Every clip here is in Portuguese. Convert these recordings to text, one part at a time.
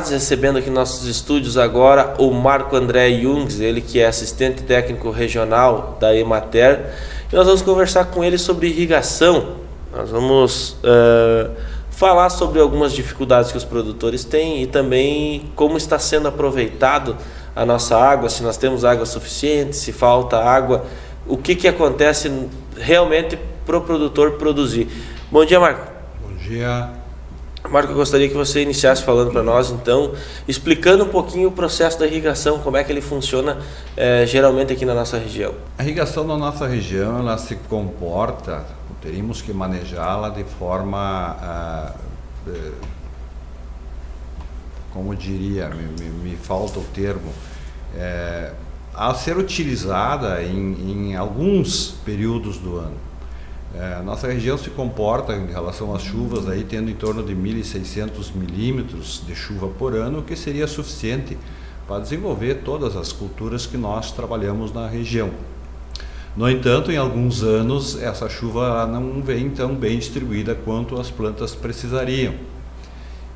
honrados recebendo aqui nos nossos estúdios agora o Marco André Jungs, ele que é assistente técnico regional da Emater, e nós vamos conversar com ele sobre irrigação. Nós vamos falar sobre algumas dificuldades que os produtores têm e também como está sendo aproveitado a nossa água, se nós temos água suficiente, se falta água, o que acontece realmente para o produtor produzir. Bom dia, Marco. Bom dia. Marco, eu gostaria que você iniciasse falando para nós, então, explicando um pouquinho o processo da irrigação, como é que ele funciona geralmente aqui na nossa região. A irrigação na nossa região, ela se comporta, teríamos que manejá-la de forma, como diria, me falta o termo, a ser utilizada em alguns períodos do ano. Nossa região se comporta em relação às chuvas, aí, tendo em torno de 1.600 milímetros de chuva por ano, o que seria suficiente para desenvolver todas as culturas que nós trabalhamos na região. No entanto, em alguns anos, essa chuva não vem tão bem distribuída quanto as plantas precisariam.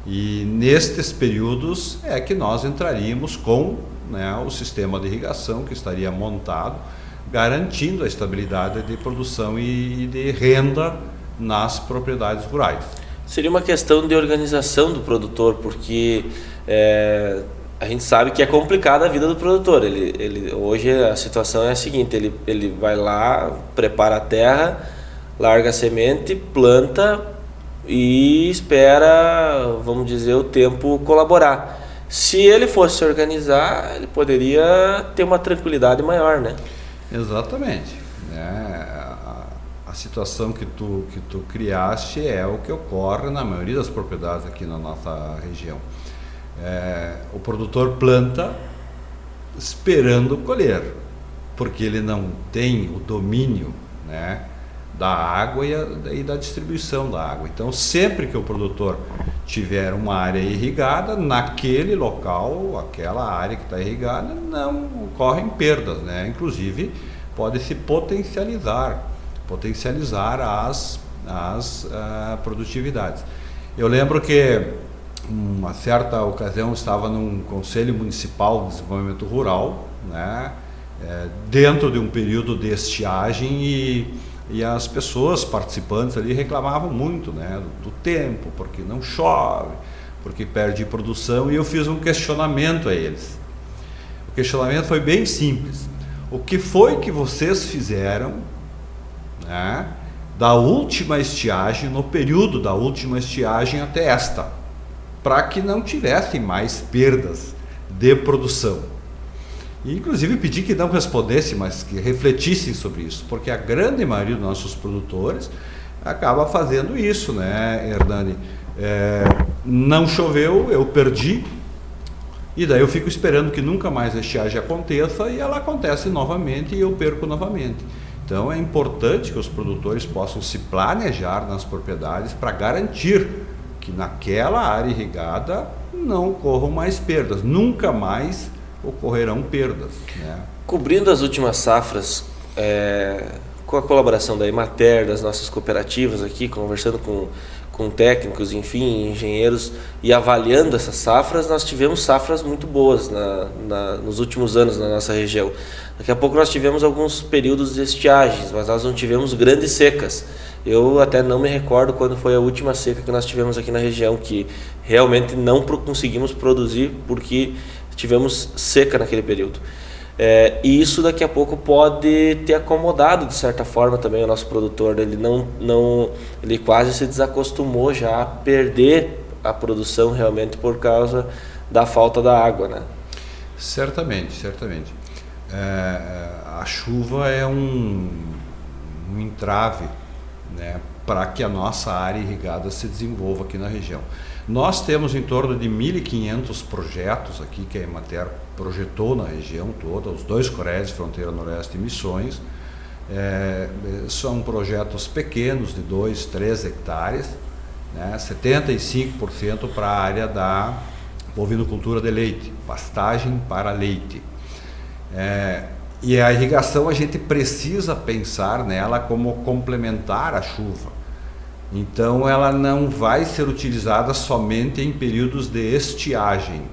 E nestes períodos é que nós entraríamos com o sistema de irrigação que estaria montado, garantindo a estabilidade de produção e de renda nas propriedades rurais. Seria uma questão de organização do produtor, porque a gente sabe que é complicada a vida do produtor. Hoje a situação é a seguinte, ele vai lá, prepara a terra, larga a semente, planta e espera, vamos dizer, o tempo colaborar. Se ele fosse se organizar, ele poderia ter uma tranquilidade maior, né? Exatamente. A situação que tu criaste é o que ocorre na maioria das propriedades aqui na nossa região. O produtor planta esperando colher, porque ele não tem o domínio, da água e da distribuição da água. Então, sempre que o produtor tiver uma área irrigada, naquele local, aquela área que está irrigada, não ocorrem perdas, Inclusive, pode-se potencializar as produtividades. Eu lembro que, uma certa ocasião, estava num Conselho Municipal de Desenvolvimento Rural, dentro de um período de estiagem, e as pessoas participantes ali reclamavam muito do tempo, porque não chove, porque perde produção, e eu fiz um questionamento a eles. O questionamento foi bem simples. O que foi que vocês fizeram da última estiagem, no período da última estiagem até esta, para que não tivessem mais perdas de produção? E, inclusive, pedi que não respondessem, mas que refletissem sobre isso, porque a grande maioria dos nossos produtores acaba fazendo isso, Hernani? Não choveu, eu perdi, e daí eu fico esperando que nunca mais a estiagem aconteça, e ela acontece novamente e eu perco novamente. Então é importante que os produtores possam se planejar nas propriedades para garantir que naquela área irrigada não ocorram mais perdas, nunca mais ocorrerão perdas. Cobrindo as últimas safras, com a colaboração da Emater, das nossas cooperativas aqui, conversando com técnicos, enfim, engenheiros, e avaliando essas safras, nós tivemos safras muito boas nos últimos anos na nossa região. Daqui a pouco nós tivemos alguns períodos de estiagens, mas nós não tivemos grandes secas. Eu até não me recordo quando foi a última seca que nós tivemos aqui na região, que realmente não conseguimos produzir porque tivemos seca naquele período. E isso daqui a pouco pode ter acomodado de certa forma também o nosso produtor. Ele quase se desacostumou já a perder a produção realmente por causa da falta da água, Certamente. A chuva é um entrave, para que a nossa área irrigada se desenvolva aqui na região. Nós temos em torno de 1.500 projetos aqui que a Emater projetou na região toda, os 2 COREDs, Fronteira Noroeste e Missões. São projetos pequenos, de 2, 3 hectares, 75% para a área da bovinocultura de leite, pastagem para leite. E a irrigação a gente precisa pensar nela como complementar à chuva. Então ela não vai ser utilizada somente em períodos de estiagem,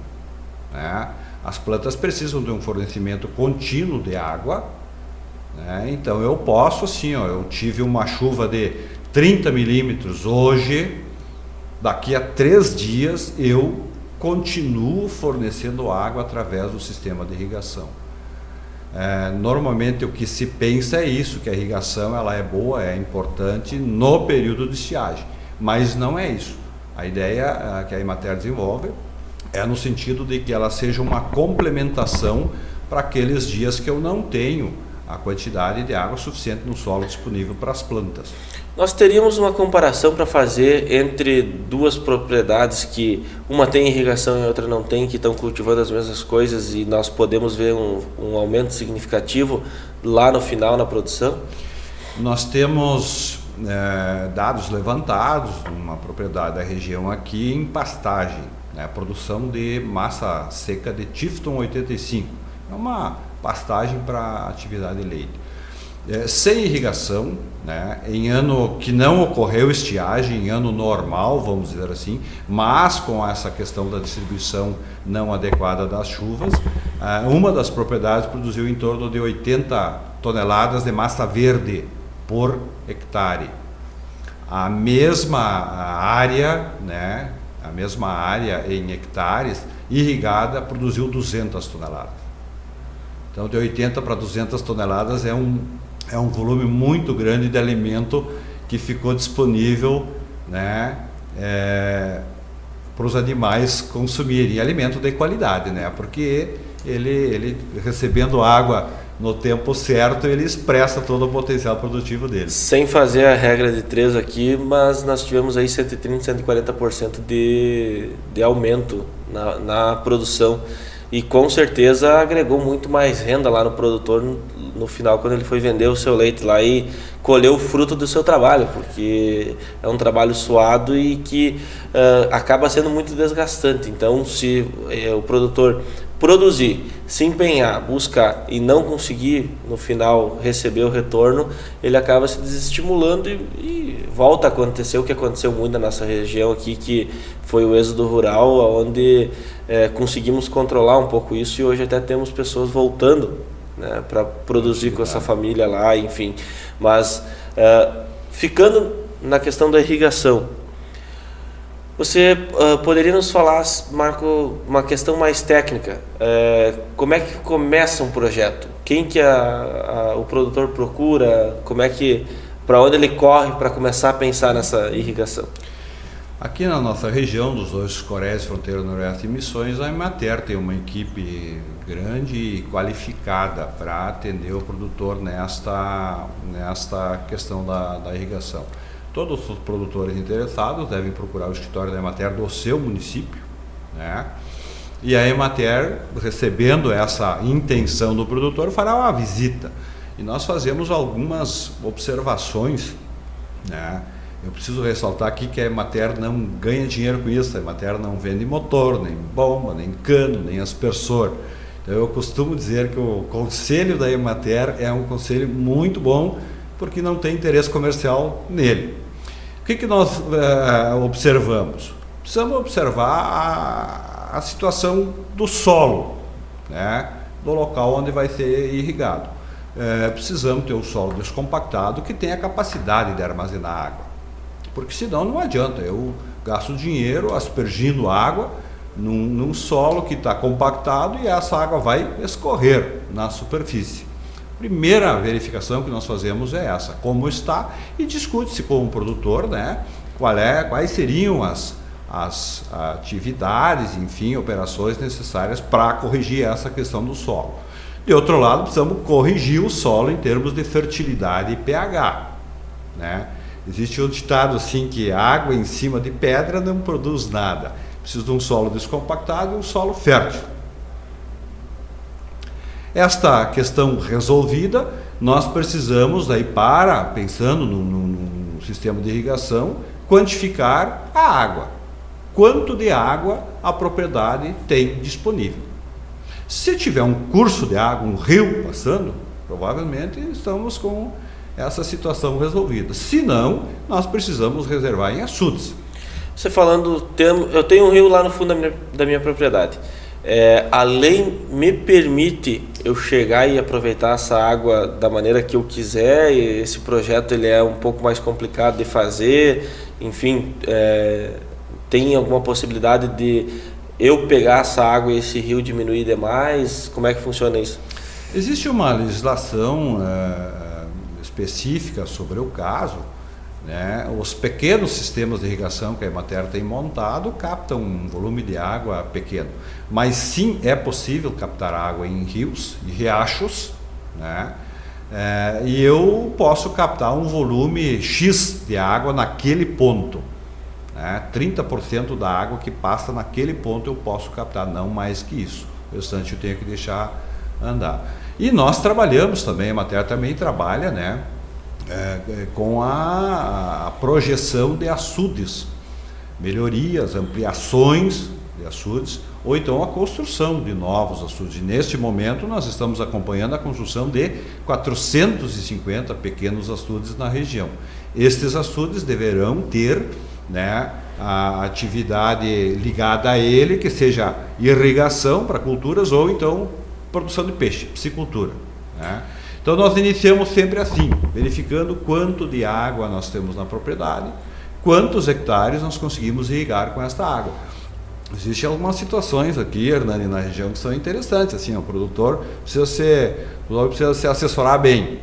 né? As plantas precisam de um fornecimento contínuo de água, né? Então eu posso assim, eu tive uma chuva de 30 milímetros hoje, daqui a 3 dias eu continuo fornecendo água através do sistema de irrigação. Normalmente o que se pensa é isso, que a irrigação ela é boa, é importante no período de estiagem, mas não é isso. A ideia que a Emater desenvolve é no sentido de que ela seja uma complementação para aqueles dias que eu não tenho a quantidade de água suficiente no solo disponível para as plantas. Nós teríamos uma comparação para fazer entre duas propriedades que uma tem irrigação e outra não tem, que estão cultivando as mesmas coisas, e nós podemos ver um aumento significativo lá no final na produção? Nós temos dados levantados numa propriedade da região aqui em pastagem, né, produção de massa seca de Tifton 85, é uma pastagem para atividade de leite. Sem irrigação, né, em ano que não ocorreu estiagem, em ano normal, vamos dizer assim, mas com essa questão da distribuição não adequada das chuvas, uma das propriedades produziu em torno de 80 toneladas de massa verde por hectare. A mesma área, né, a mesma área em hectares irrigada produziu 200 toneladas. Então de 80 para 200 toneladas é um volume muito grande de alimento que ficou disponível, né, para os animais consumirem, e alimento de qualidade, né, porque ele recebendo água no tempo certo, ele expressa todo o potencial produtivo dele. Sem fazer a regra de 3 aqui, mas nós tivemos aí 130%, 140% de aumento na produção, e com certeza agregou muito mais renda lá no produtor no final, quando ele foi vender o seu leite lá e colheu o fruto do seu trabalho, porque é um trabalho suado e que acaba sendo muito desgastante. Então, se o produtor produzir, se empenhar, buscar e não conseguir no final receber o retorno, ele acaba se desestimulando e volta a acontecer o que aconteceu muito na nossa região aqui, que foi o êxodo rural, onde conseguimos controlar um pouco isso, e hoje até temos pessoas voltando, né, para produzir com essa família lá, enfim. Mas ficando na questão da irrigação, você poderia nos falar, Marco, uma questão mais técnica? Como é que começa um projeto? Quem que o produtor procura? Para onde ele corre para começar a pensar nessa irrigação? Aqui na nossa região, dos dois Coréis, fronteira noroeste e Missões, a Emater tem uma equipe grande e qualificada para atender o produtor nesta questão da irrigação. Todos os produtores interessados devem procurar o escritório da Emater do seu município, né? E a Emater, recebendo essa intenção do produtor, fará uma visita. E nós fazemos algumas observações, né? Eu preciso ressaltar aqui que a Emater não ganha dinheiro com isso. A Emater não vende motor, nem bomba, nem cano, nem aspersor. Então eu costumo dizer que o conselho da Emater é um conselho muito bom, porque não tem interesse comercial nele. O que nós observamos? Precisamos observar a situação do solo, né, do local onde vai ser irrigado. Precisamos ter o solo descompactado que tenha capacidade de armazenar água, porque senão não adianta, eu gasto dinheiro aspergindo água num solo que está compactado e essa água vai escorrer na superfície. Primeira verificação que nós fazemos é essa, como está, e discute-se com o produtor, né, quais seriam as atividades, enfim, operações necessárias para corrigir essa questão do solo. De outro lado, precisamos corrigir o solo em termos de fertilidade e pH, né? Existe um ditado assim que água em cima de pedra não produz nada. Precisa de um solo descompactado e um solo fértil. Esta questão resolvida, nós precisamos, pensando num sistema de irrigação, quantificar a água. Quanto de água a propriedade tem disponível. Se tiver um curso de água, um rio passando, provavelmente estamos com essa situação resolvida. Se não, nós precisamos reservar em açudes. Você falando, eu tenho um rio lá no fundo da minha propriedade. A lei me permite eu chegar e aproveitar essa água da maneira que eu quiser, e esse projeto ele é um pouco mais complicado de fazer, enfim, tem alguma possibilidade de eu pegar essa água e esse rio diminuir demais? Como é que funciona isso? Existe uma legislação específica sobre o caso, né? Os pequenos sistemas de irrigação que a Emater tem montado captam um volume de água pequeno, mas sim é possível captar água em rios e riachos, né? E eu posso captar um volume X de água naquele ponto, né? 30% da água que passa naquele ponto eu posso captar, não mais que isso. O restante eu tenho que deixar andar. E nós trabalhamos também, a Emater também trabalha, né? Com a projeção de açudes, melhorias, ampliações de açudes, ou então a construção de novos açudes. E neste momento nós estamos acompanhando a construção de 450 pequenos açudes na região. Estes açudes deverão ter, né, a atividade ligada a ele, que seja irrigação para culturas ou então produção de peixe, piscicultura, né? Então nós iniciamos sempre assim, verificando quanto de água nós temos na propriedade, quantos hectares nós conseguimos irrigar com esta água. Existem algumas situações aqui, Hernani, na região que são interessantes, assim, o produtor precisa se assessorar bem,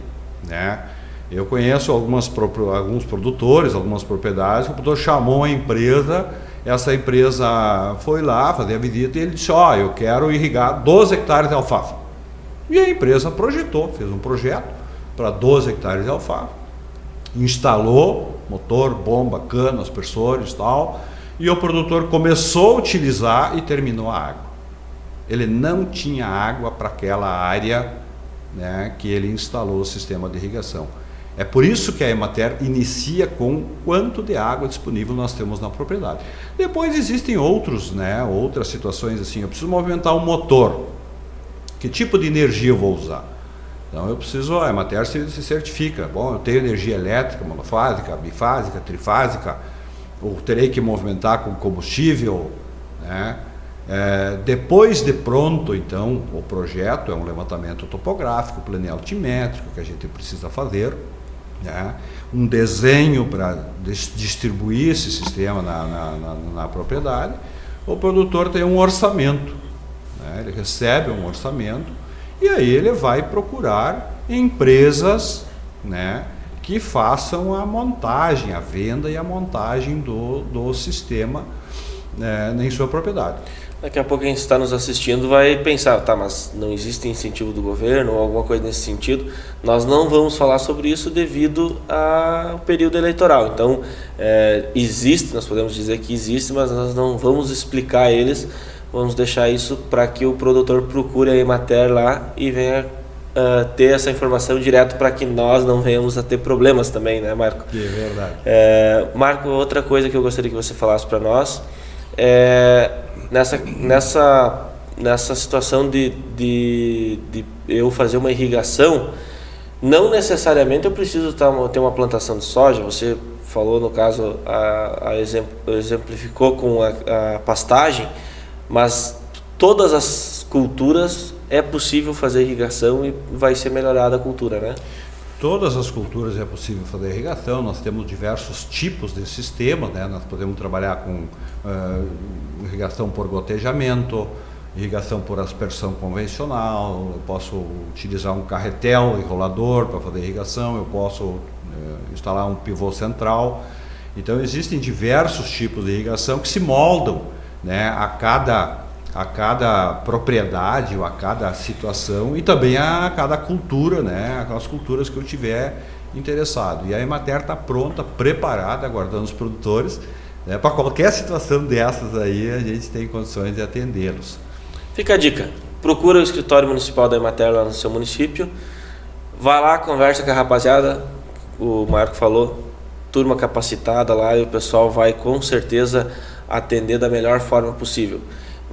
né? Eu conheço alguns produtores, algumas propriedades, que o produtor chamou a empresa, essa empresa foi lá fazer a visita e ele disse, eu quero irrigar 12 hectares de alfafa. E a empresa projetou, fez um projeto para 12 hectares de alfafa, instalou motor, bomba, cano, aspersores e tal, e o produtor começou a utilizar e terminou a água. Ele não tinha água para aquela área, né, que ele instalou o sistema de irrigação. É por isso que a Emater inicia com quanto de água disponível nós temos na propriedade. Depois existem outras situações assim, eu preciso movimentar um motor. Que tipo de energia eu vou usar? Então eu preciso, a Emater se certifica. Bom, eu tenho energia elétrica, monofásica, bifásica, trifásica, ou terei que movimentar com combustível, né? Depois de pronto, então, o projeto é um levantamento topográfico, plano altimétrico que a gente precisa fazer, né? Um desenho para distribuir esse sistema na propriedade. O produtor tem um orçamento. Ele recebe um orçamento e aí ele vai procurar empresas, né, que façam a montagem, a venda e a montagem do sistema, né, em sua propriedade. Daqui a pouco quem está nos assistindo vai pensar, mas não existe incentivo do governo ou alguma coisa nesse sentido. Nós não vamos falar sobre isso devido ao período eleitoral. Então, existe, nós podemos dizer que existe, mas nós não vamos explicar eles. Vamos deixar isso para que o produtor procure a Emater lá e venha ter essa informação direto para que nós não venhamos a ter problemas também, né, Marco? É verdade. Marco, outra coisa que eu gostaria que você falasse para nós nessa situação de eu fazer uma irrigação, não necessariamente eu preciso ter uma plantação de soja. Você falou, no caso, exemplificou com a pastagem, mas todas as culturas é possível fazer irrigação e vai ser melhorada a cultura, né? Todas as culturas é possível fazer irrigação. Nós temos diversos tipos de sistema, né? Nós podemos trabalhar com irrigação por gotejamento, irrigação por aspersão convencional, eu posso utilizar um carretel enrolador para fazer irrigação, eu posso instalar um pivô central. Então existem diversos tipos de irrigação que se moldam, né, a cada propriedade ou a cada situação e também a cada cultura, né, aquelas culturas que eu tiver interessado. E a Emater está pronta, preparada, aguardando os produtores, né, para qualquer situação dessas aí, a gente tem condições de atendê-los. Fica a dica, procura o escritório municipal da Emater lá no seu município, vai lá, conversa com a rapaziada, o Marco falou, turma capacitada lá, e o pessoal vai com certeza atender da melhor forma possível.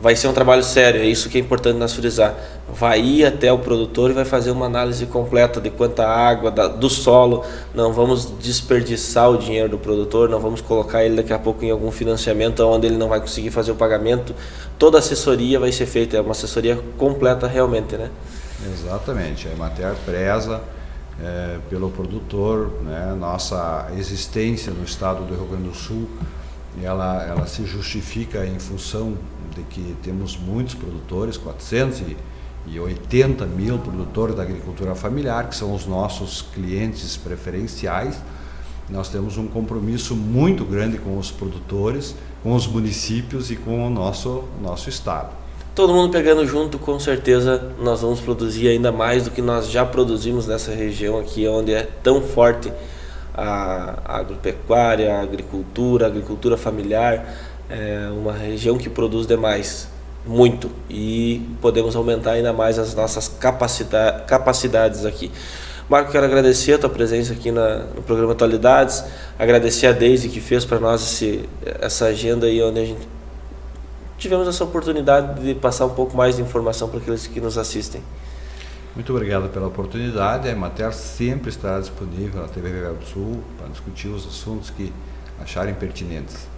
vai ser um trabalho sério, é isso que é importante nós frisar. Vai ir até o produtor e vai fazer uma análise completa de quanta água, do solo. Não vamos desperdiçar o dinheiro do produtor, não vamos colocar ele daqui a pouco em algum financiamento onde ele não vai conseguir fazer o pagamento. Toda a assessoria vai ser feita, é uma assessoria completa realmente, né? Exatamente, a Emater preza pelo produtor, né? Nossa existência no estado do Rio Grande do Sul, ela se justifica em função de que temos muitos produtores, 480 mil produtores da agricultura familiar, que são os nossos clientes preferenciais. Nós temos um compromisso muito grande com os produtores, com os municípios e com o nosso estado. Todo mundo pegando junto, com certeza nós vamos produzir ainda mais do que nós já produzimos nessa região aqui, onde é tão forte a agropecuária, a agricultura familiar. É uma região que produz demais, muito, e podemos aumentar ainda mais as nossas capacidades aqui. Marco, quero agradecer a tua presença aqui no programa Atualidades, agradecer a Deise que fez para nós essa agenda aí, onde a gente tivemos essa oportunidade de passar um pouco mais de informação para aqueles que nos assistem. Muito obrigado pela oportunidade. A Emater sempre estará disponível na TV Rio Grande do Sul para discutir os assuntos que acharem pertinentes.